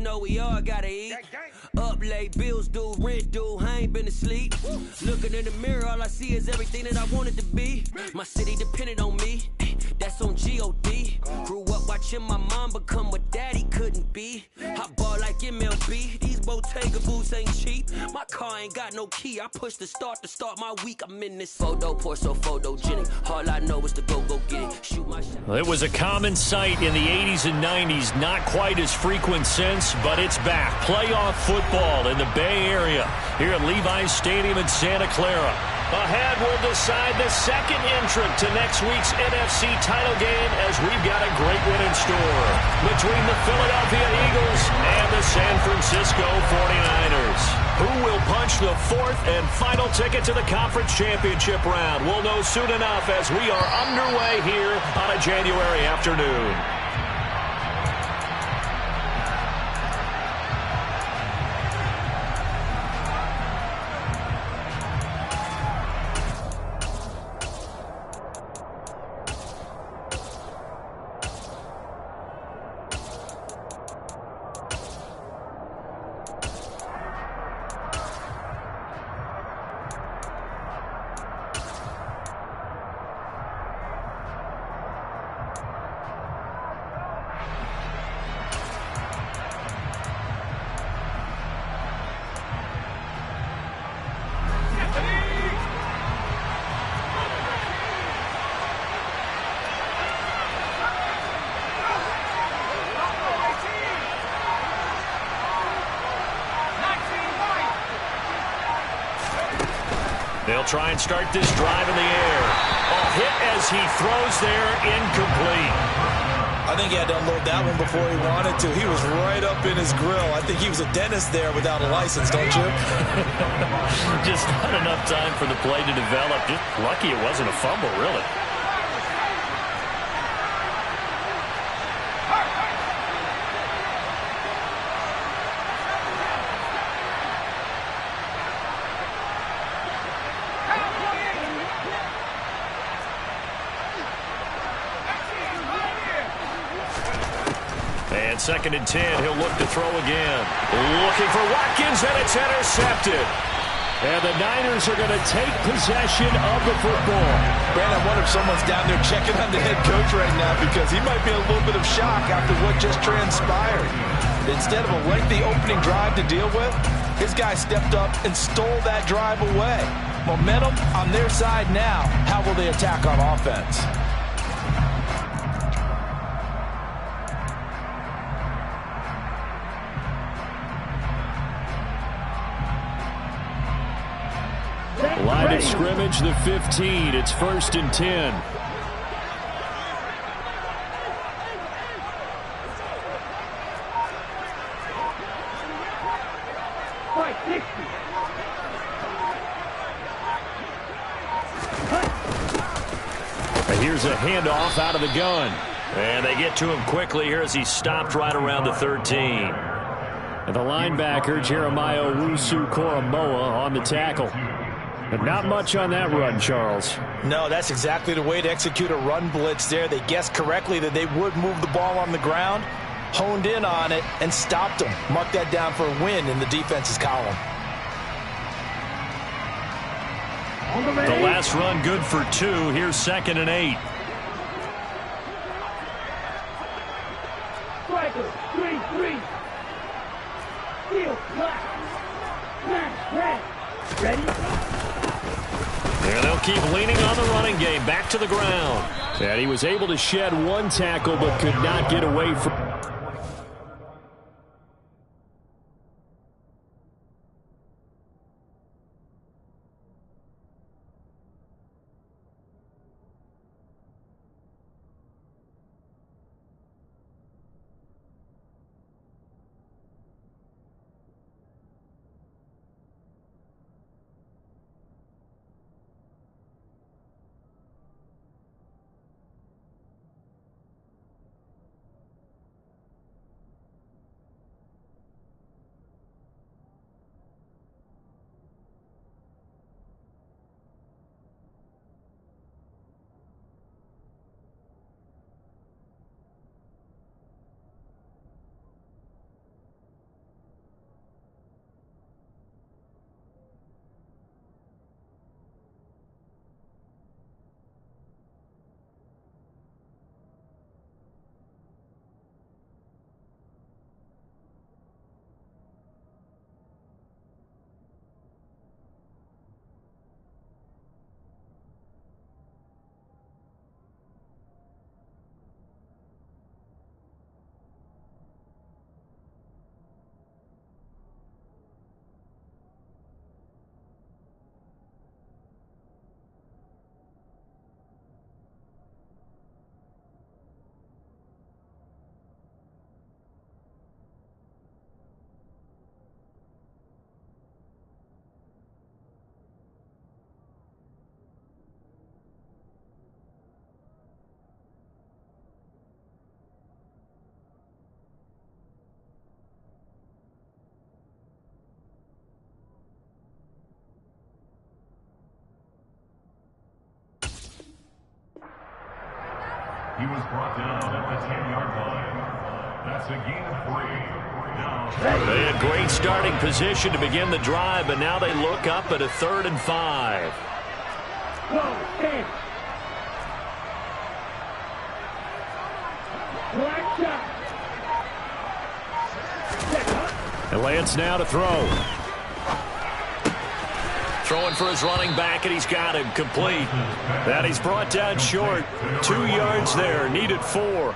know we all gotta eat. Up late, bills due, rent due, I ain't been asleep. Looking in the mirror, all I see is everything that I wanted to be. My city depended on me, that's on G.O.D. Grew up watching my mom become what daddy couldn't be. I ball like MLB, these Bottega boots ain't cheap. My car ain't got no key, I push the start to start my week. I'm in this photo, pour so photogenic. All I know is to go get it, shoot my shot. Well, it was a common sight in the 80s and 90s, not quite as frequent since, but it's back. Playoff football in the Bay Area here at Levi's Stadium in Santa Clara. Ahead, we'll decide the second entrant to next week's NFC title game as we've got a great one in store between the Philadelphia Eagles and the San Francisco 49ers. Who will punch the fourth and final ticket to the conference championship round? We'll know soon enough as we are underway here on a January afternoon. They'll try and start this drive in the air. A hit as he throws there, incomplete. I think he had to unload that one before he wanted to. He was right up in his grill. I think he was a dentist there without a license, don't you? Just not enough time for the play to develop. Just lucky it wasn't a fumble, really. And 2nd and 10, he'll look to throw again. Looking for Watkins, and it's intercepted. And the Niners are going to take possession of the football. Brandon, I wonder if someone's down there checking on the head coach right now because he might be in a little bit of shock after what just transpired. Instead of a lengthy opening drive to deal with, his guy stepped up and stole that drive away. Momentum on their side now. How will they attack on offense? Line of scrimmage, the 15. It's 1st and 10. Here's a handoff out of the gun. And they get to him quickly here as he stopped right around the 13. And the linebacker, Jeremiah Owusu-Koramoah, on the tackle. And not much on that run, Charles. No, that's exactly the way to execute a run blitz there. They guessed correctly that they would move the ball on the ground, honed in on it, and stopped them. Mark that down for a win in the defense's column. The last run good for 2. Here's 2nd and 8. Striker, 3-3. Steel, black. Smash, red. Ready? And they'll keep leaning on the running game. Back to the ground. And he was able to shed one tackle but could not get away from... He was brought down at the 10-yard line. That's a gain of 3. They had great starting position to begin the drive, but now they look up at a 3rd and 5. Go, stand. Black shot. And Lance now to throw. Throwing for his running back, and he's got him complete. That he's brought down short. 2 yards there, needed 4.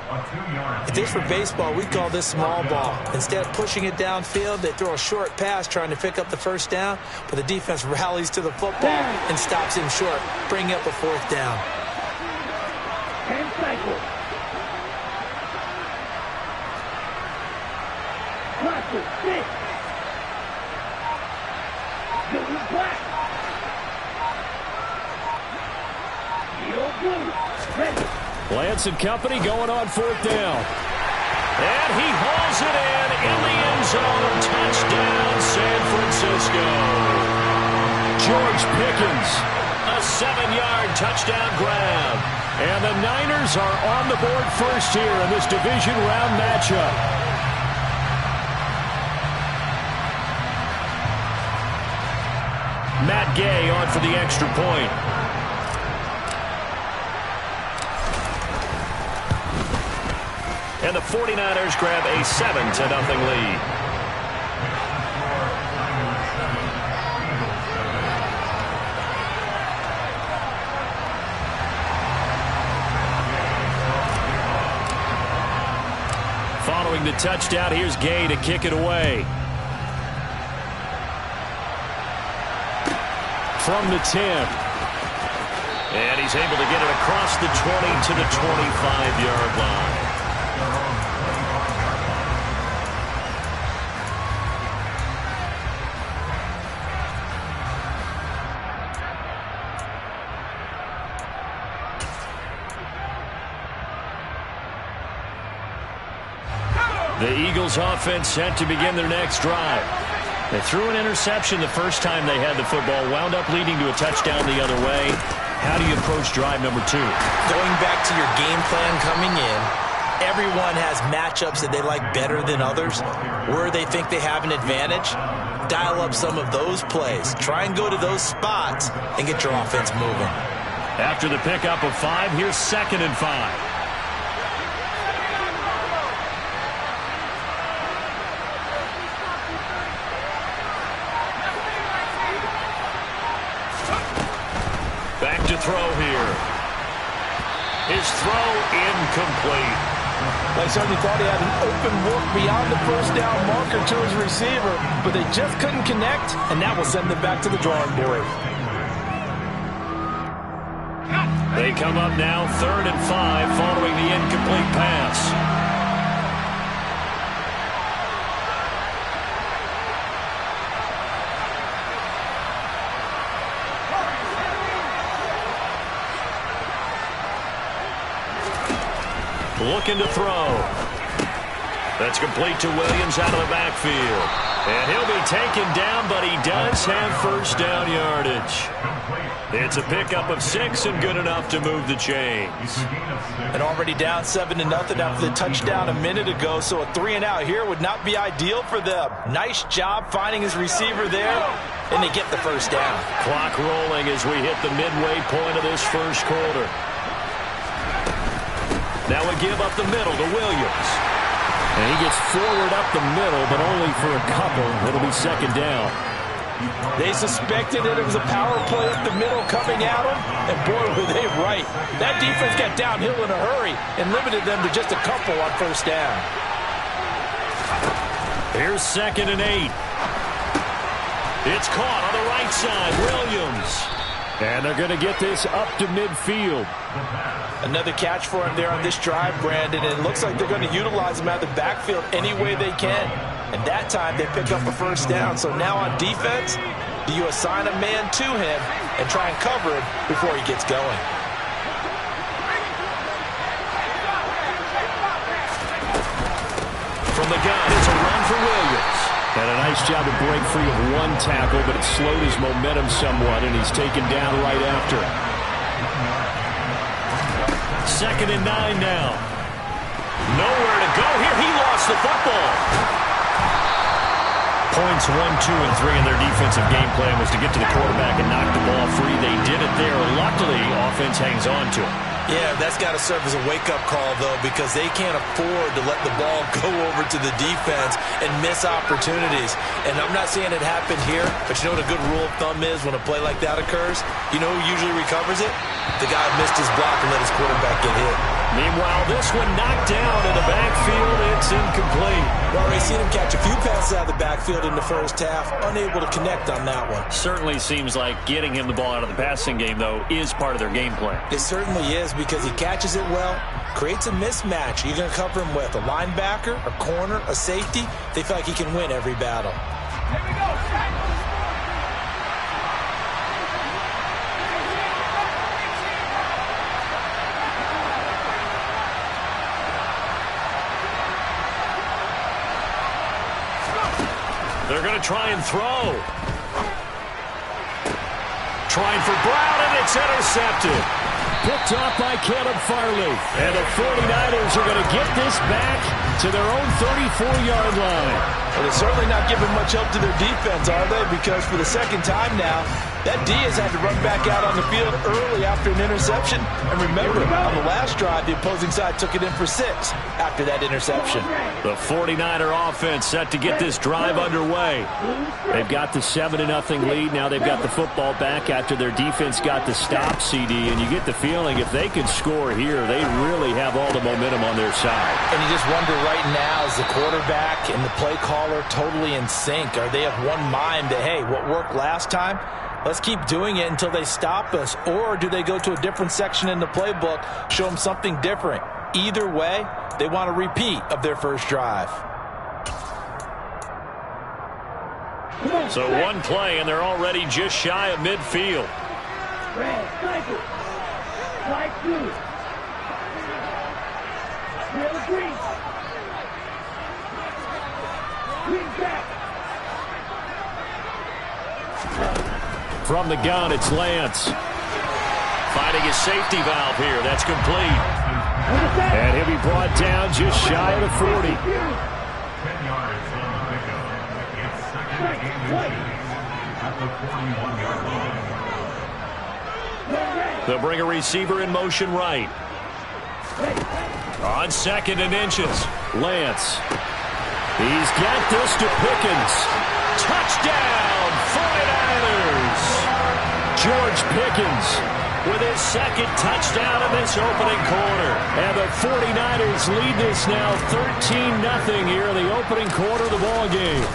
If this were baseball, we'd call this small ball. Instead of pushing it downfield, they throw a short pass trying to pick up the 1st down, but the defense rallies to the football and stops him short, bringing up a 4th down. 10 cycles. Clutches, 6. Silver black. Yellow blue. Ready. Lance and company going on 4th down. And he hauls it in the end zone. Touchdown, San Francisco. George Pickens, a 7-yard touchdown grab. And the Niners are on the board first here in this division round matchup. Matt Gay on for the extra point. And the 49ers grab a 7-0 lead. Following the touchdown, here's Gay to kick it away. From the 10. And he's able to get it across the 20 to the 25-yard line. The Eagles offense set to begin their next drive. They threw an interception the first time they had the football, wound up leading to a touchdown the other way. How do you approach drive number 2? Going back to your game plan coming in, everyone has matchups that they like better than others. Where they think they have an advantage, dial up some of those plays. Try and go to those spots and get your offense moving. After the pickup of 5, here's 2nd and 5. Back to throw here. His throw incomplete. They certainly thought he had an open look beyond the 1st down marker to his receiver, but they just couldn't connect, and that will send them back to the drawing board. They come up now 3rd and 5 following the incomplete pass. Looking to throw. That's complete to Williams out of the backfield. And he'll be taken down, but he does have 1st down yardage. It's a pickup of 6 and good enough to move the chains. And already down 7-0 after the touchdown a minute ago, so a 3-and-out here would not be ideal for them. Nice job finding his receiver there, and they get the 1st down. Clock rolling as we hit the midway point of this 1st quarter. Now we give up the middle to Williams. And he gets forward up the middle, but only for a couple. It'll be 2nd down. They suspected that it was a power play up the middle coming at them, and boy, were they right. That defense got downhill in a hurry and limited them to just a couple on 1st down. Here's 2nd and 8. It's caught on the right side. Williams. And they're going to get this up to midfield. Another catch for him there on this drive, Brandon, and it looks like they're going to utilize him out of the backfield any way they can. And that time they pick up a 1st down. So now on defense, do you assign a man to him and try and cover him before he gets going? From the gun, it's a run for Williams. And a nice job to break free of 1 tackle, but it slowed his momentum somewhat, and he's taken down right after. 2nd and 9 now. Nowhere to go here. He lost the football. Points 1, 2, and 3 in their defensive game plan was to get to the quarterback and knock the ball free. They did it there. Luckily, offense hangs on to it. Yeah, that's got to serve as a wake-up call, though, because they can't afford to let the ball go over to the defense and miss opportunities. And I'm not saying it happened here, but you know what a good rule of thumb is when a play like that occurs? You know who usually recovers it? The guy who missed his block and let his quarterback get hit. Meanwhile, this one knocked down in the backfield. It's incomplete. Well, we've seen him catch a few passes out of the backfield in the first half, unable to connect on that one. Certainly seems like getting him the ball out of the passing game, though, is part of their game plan. It certainly is, because he catches it well, creates a mismatch. You're going to cover him with a linebacker, a corner, a safety. They feel like he can win every battle. Here we go. They're going to try and throw. Trying for Brown, and it's intercepted. Picked off by Caleb Farley. And the 49ers are going to get this back to their own 34-yard line. Well, they're certainly not giving much help to their defense, are they? Because for the second time now, that D has had to run back out on the field early after an interception. And remember, on the last drive, the opposing side took it in for 6 after that interception. The 49er offense set to get this drive underway. They've got the 7-0 lead. Now they've got the football back after their defense got the stop, CD. And you get the feeling if they can score here, they really have all the momentum on their side. And you just wonder right now, is the quarterback and the play caller totally in sync? Are they of one mind that, hey, what worked last time? Let's keep doing it until they stop us. Or do they go to a different section in the playbook, show them something different? Either way, they want a repeat of their first drive. So one play, and they're already just shy of midfield. Red, cycle. Slide through. Real green. Green back. From the gun, it's Lance. Finding his safety valve here. That's complete. And he'll be brought down just shy of the 40. 10 yards on the pickup. It's second and 8 at the 41-yard line. They'll bring a receiver in motion right. On 2nd and inches, Lance. He's got this to Pickens. Touchdown, 49ers! George Pickens with his 2nd touchdown in this opening quarter. And the 49ers lead this now 13-0 here in the opening quarter of the ball game.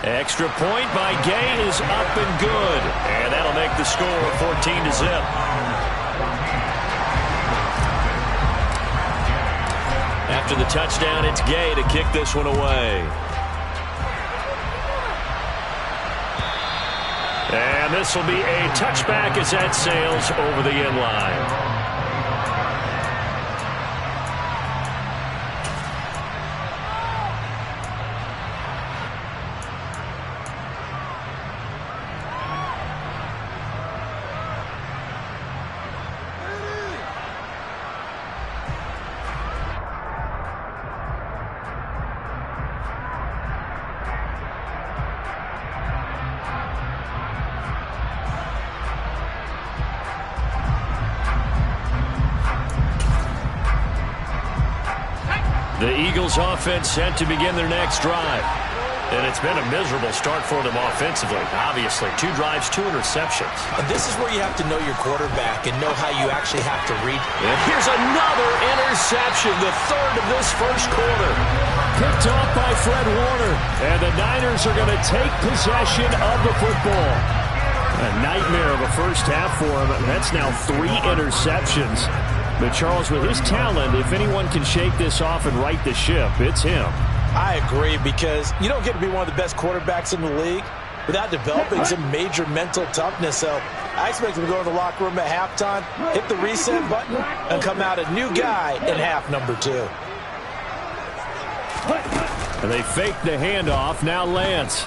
Extra point by Gay is up and good. And that'll make the score 14-0. After the touchdown, it's Gay to kick this one away. And this will be a touchback as that sails over the end line. The Eagles offense set to begin their next drive. And it's been a miserable start for them offensively. Obviously, 2 drives, 2 interceptions. And this is where you have to know your quarterback and know how you actually have to read. And here's another interception, the 3rd of this first quarter. Picked off by Fred Warner. And the Niners are going to take possession of the football. A nightmare of a first half for him. That's now 3 interceptions. But Charles, with his talent, if anyone can shake this off and right the ship, it's him. I agree, because you don't get to be one of the best quarterbacks in the league without developing some major mental toughness. So I expect him to go in the locker room at halftime, hit the reset button, and come out a new guy in half number 2. And they fake the handoff. Now Lance.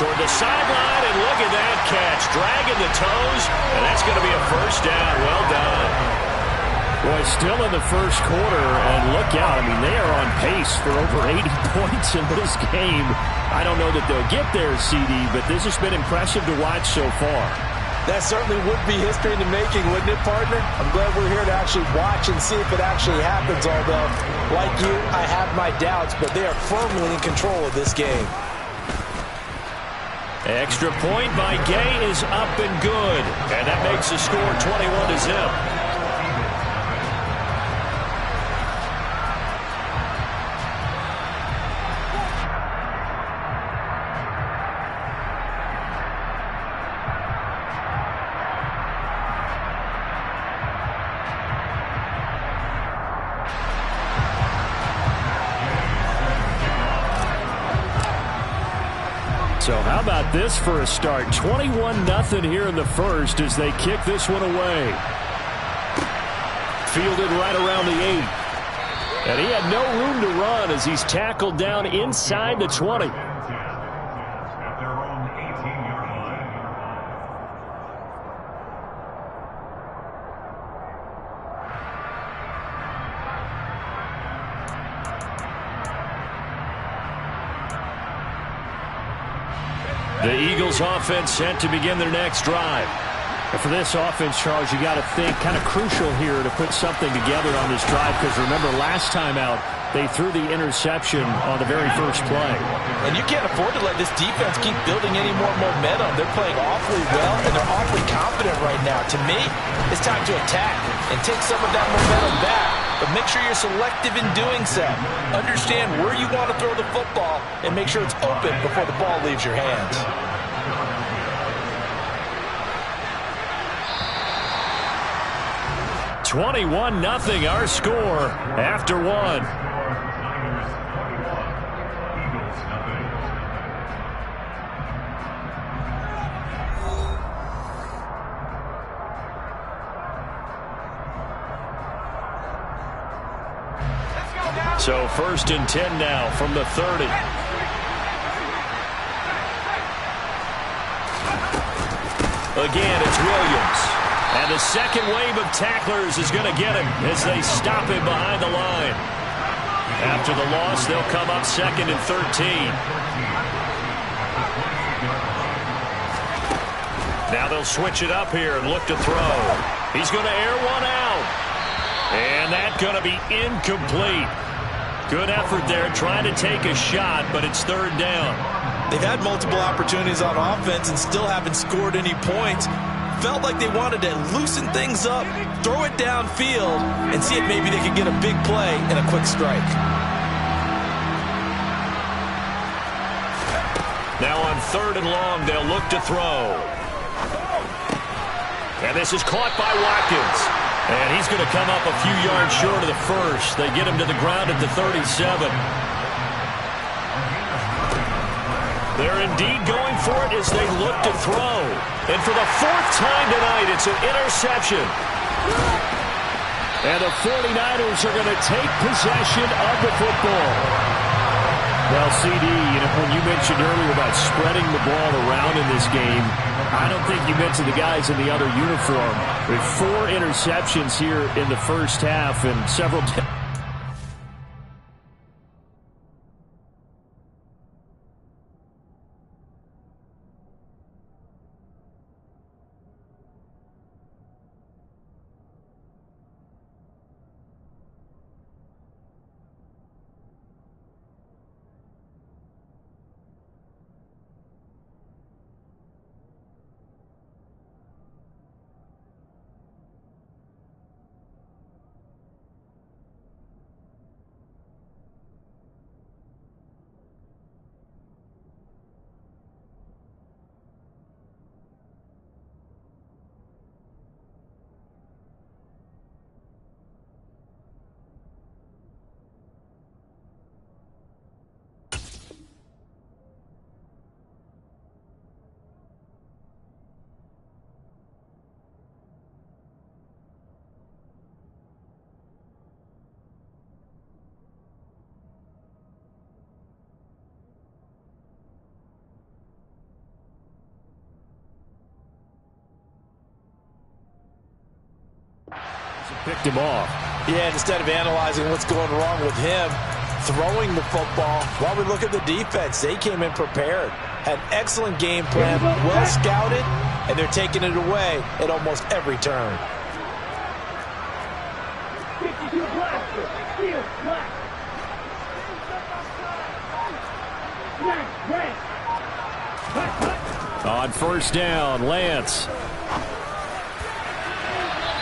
Toward the sideline, and look at with that catch, dragging the toes, and that's going to be a first down. Well done. Boy, still in the first quarter, and look out. I mean, they are on pace for over 80 points in this game. I don't know that they'll get there, CD, but this has been impressive to watch so far. That certainly would be history in the making, wouldn't it, partner? I'm glad we're here to actually watch and see if it actually happens, although, like you, I have my doubts, but they are firmly in control of this game. Extra point by Gay is up and good, and that makes the score 21-0. So how about this for a start? 21-0 here in the first as they kick this one away. Fielded right around the 8. And he had no room to run as he's tackled down inside the 20. At their own 18-yard line. The Eagles offense set to begin their next drive. And for this offense, Charles, you got to think kind of crucial here to put something together on this drive because remember last time out they threw the interception on the very first play. And you can't afford to let this defense keep building any more momentum. They're playing awfully well, and they're awfully confident right now. To me, it's time to attack and take some of that momentum back. But make sure you're selective in doing so. Understand where you want to throw the football and make sure it's open before the ball leaves your hands. $21-0 our score after one. Niners 21, Eagles nothing. So 1st and 10 now from the 30. Again, it's Williams. And the second wave of tacklers is going to get him as they stop him behind the line. After the loss, they'll come up 2nd and 13. Now they'll switch it up here and look to throw. He's going to air one out. And that's going to be incomplete. Good effort there trying to take a shot, but it's 3rd down. They've had multiple opportunities on offense and still haven't scored any points. Felt like they wanted to loosen things up, throw it downfield, and see if maybe they could get a big play and a quick strike. Now on 3rd and long, they'll look to throw. And this is caught by Watkins. And he's going to come up a few yards short of the first. They get him to the ground at the 37. They're indeed going for it as they look to throw. And for the 4th time tonight, it's an interception. And the 49ers are going to take possession of the football. Well, CD, when you mentioned earlier about spreading the ball around in this game, I don't think you mentioned the guys in the other uniform. With 4 interceptions here in the first half and several... picked him off. Yeah, instead of analyzing what's going wrong with him, throwing the football, while we look at the defense, they came in prepared. Had an excellent game plan, well scouted, and they're taking it away at almost every turn. 52 blaster, field black. Red. On first down, Lance.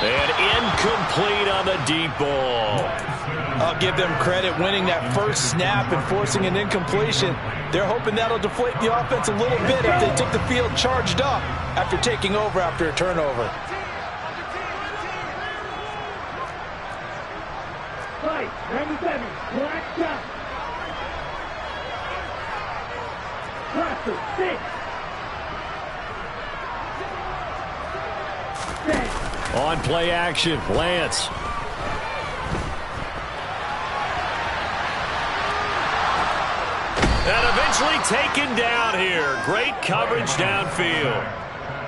And incomplete on the deep ball. I'll give them credit winning that first snap and forcing an incompletion. They're hoping that'll deflate the offense a little bit if they took the field charged up after taking over after a turnover. Fight, 97, black shot. Blaster, 6. On play action, Lance. And eventually taken down here. Great coverage downfield.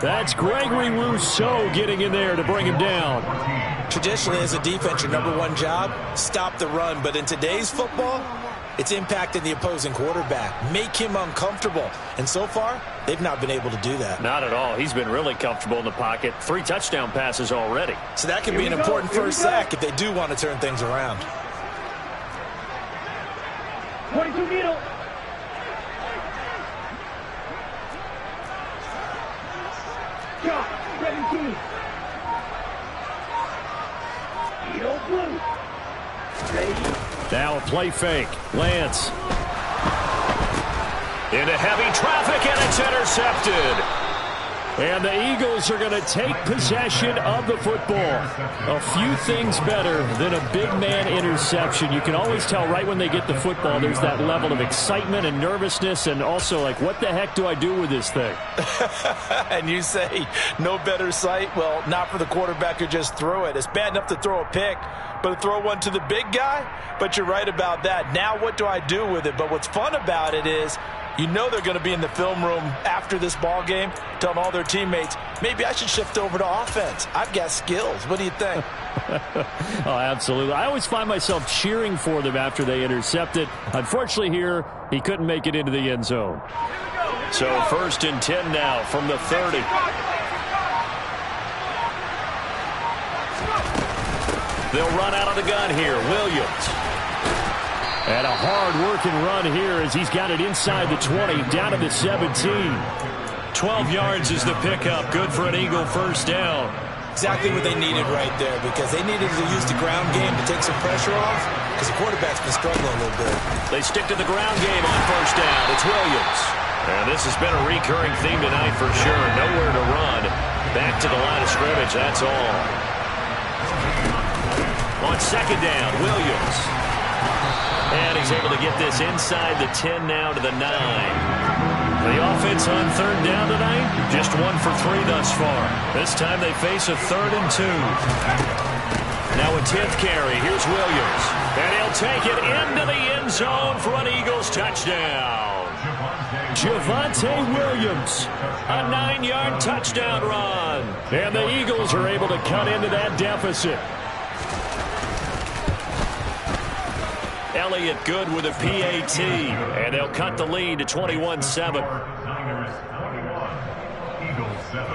That's Gregory Rousseau getting in there to bring him down. Traditionally, as a defense, your number one job, stop the run. But in today's football, it's impacting the opposing quarterback. Make him uncomfortable. And so far, they've not been able to do that. Not at all. He's been really comfortable in the pocket. 3 touchdown passes already. So that could be an important first sack if they do want to turn things around. 22 needle. Shot, 17. Needle blue. Ready. Now a play fake. Lance. Into heavy traffic, and it's intercepted. And the Eagles are going to take possession of the football. A few things better than a big man interception. You can always tell right when they get the football, there's that level of excitement and nervousness, and also like, what the heck do I do with this thing? And you say, no better sight? Well, not for the quarterback who just threw it. It's bad enough to throw a pick, but to throw one to the big guy? But you're right about that. Now what do I do with it? But what's fun about it is, you know they're going to be in the film room after this ball game telling all their teammates, maybe I should shift over to offense. I've got skills. What do you think? Oh, absolutely. I always find myself cheering for them after they intercept it. Unfortunately here, he couldn't make it into the end zone. So 1st and 10 now from the 30. They'll run out of the gun here. Williams. And a hard-working run here as he's got it inside the 20, down to the 17. 12 yards is the pickup. Good for an Eagle first down. Exactly what they needed right there, because they needed to use the ground game to take some pressure off, because the quarterback's been struggling a little bit. They stick to the ground game on first down. It's Williams. And this has been a recurring theme tonight for sure. Nowhere to run. Back to the line of scrimmage, that's all. On second down, Williams. And he's able to get this inside the 10 now to the 9. The offense on third down tonight, just 1 for 3 thus far. This time they face a 3rd and 2. Now a 10th carry. Here's Williams. And he'll take it into the end zone for an Eagles touchdown. Javonte Williams, A 9-yard touchdown run. and the Eagles are able to cut into that deficit. Elliott good with a PAT, and they'll cut the lead to 21-7. Niners 21, Eagles 7.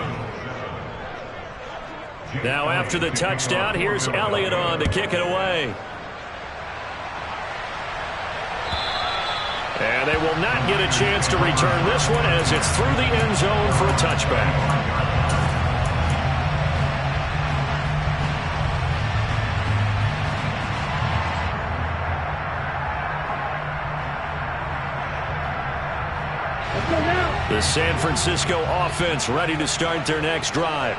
Now after the touchdown, here's Elliott on to kick it away. And they will not get a chance to return this one as it's through the end zone for a touchback. The San Francisco offense ready to start their next drive.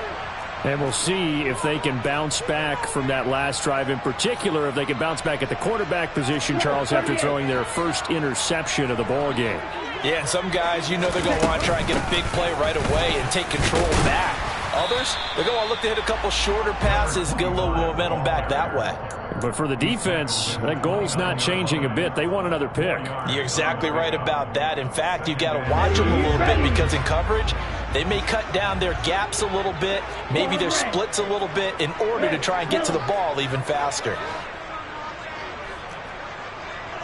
And we'll see if they can bounce back from that last drive, in particular if they can bounce back at the quarterback position, Charles, after throwing their first interception of the ball game. Yeah, and some guys, you know they're going to want to try and get a big play right away and take control back. Others, they're going to look to hit a couple shorter passes, get a little momentum back that way. But for the defense, that goal's not changing a bit. They want another pick. You're exactly right about that. In fact, you've got to watch them a little bit because in coverage, They may cut down their gaps a little bit, maybe their splits a little bit in order to try and get to the ball even faster.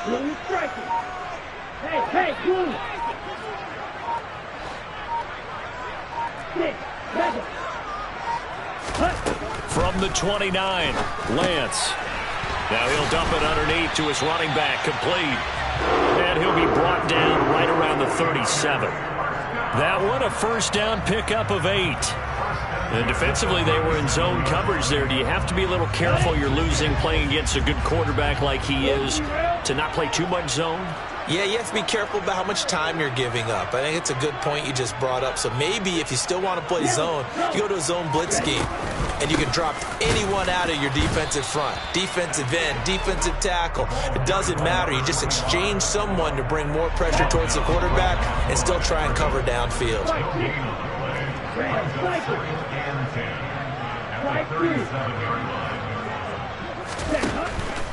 Blue striking. Hey, blue. 6, 7. From the 29, Lance. Now he'll dump it underneath to his running back, complete. And he'll be brought down right around the 37. That one, a first down pickup of 8. And defensively, they were in zone coverage there. Do you have to be a little careful you're losing playing against a good quarterback like he is to not play too much zone? Yeah, you have to be careful about how much time you're giving up. I think it's a good point you just brought up. So maybe if you still want to play zone, you go to a zone blitz scheme, and you can drop anyone out of your defensive front, defensive end, defensive tackle. It doesn't matter. You just exchange someone to bring more pressure towards the quarterback and still try and cover downfield.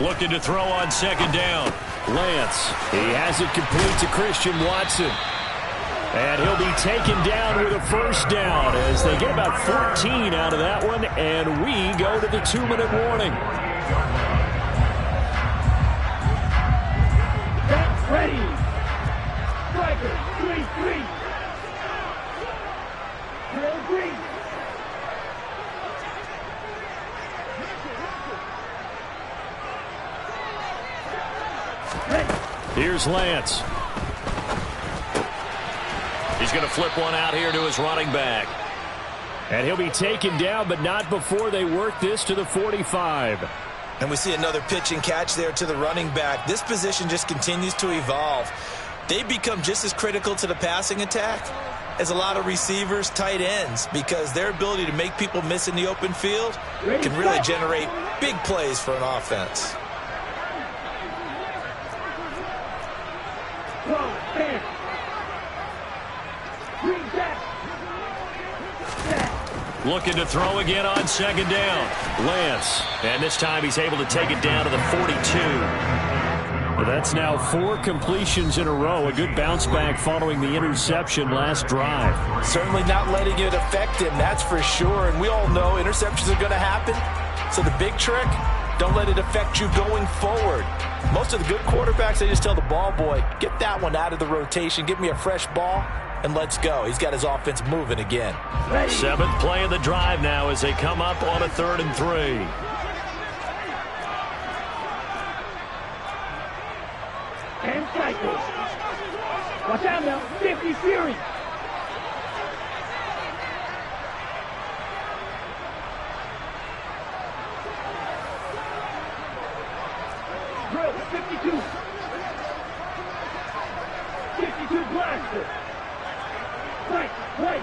Looking to throw on second down. Lance, he has it complete to Christian Watson. And he'll be taken down with a first down as they get about 14 out of that one, and we go to the 2-minute warning. Get ready. Striker, 3-3. Drill green. Here's Lance. He's going to flip one out here to his running back. And he'll be taken down, but not before they work this to the 45. And we see another pitch and catch there to the running back. This position just continues to evolve. They become just as critical to the passing attack as a lot of receivers, tight ends, because their ability to make people miss in the open field can really generate big plays for an offense. Looking to throw again on second down. Lance. And this time he's able to take it down to the 42. That's now 4 completions in a row. A good bounce back following the interception last drive. Certainly not letting it affect him, that's for sure. And we all know interceptions are going to happen. So the big trick, don't let it affect you going forward. Most of the good quarterbacks, they just tell the ball boy, get that one out of the rotation, give me a fresh ball, and let's go. He's got his offense moving again. 7th play of the drive now as they come up on a 3rd and 3. And cycle. Watch out now. 50 Fury. Drill 52. 52 blaster. Right, right.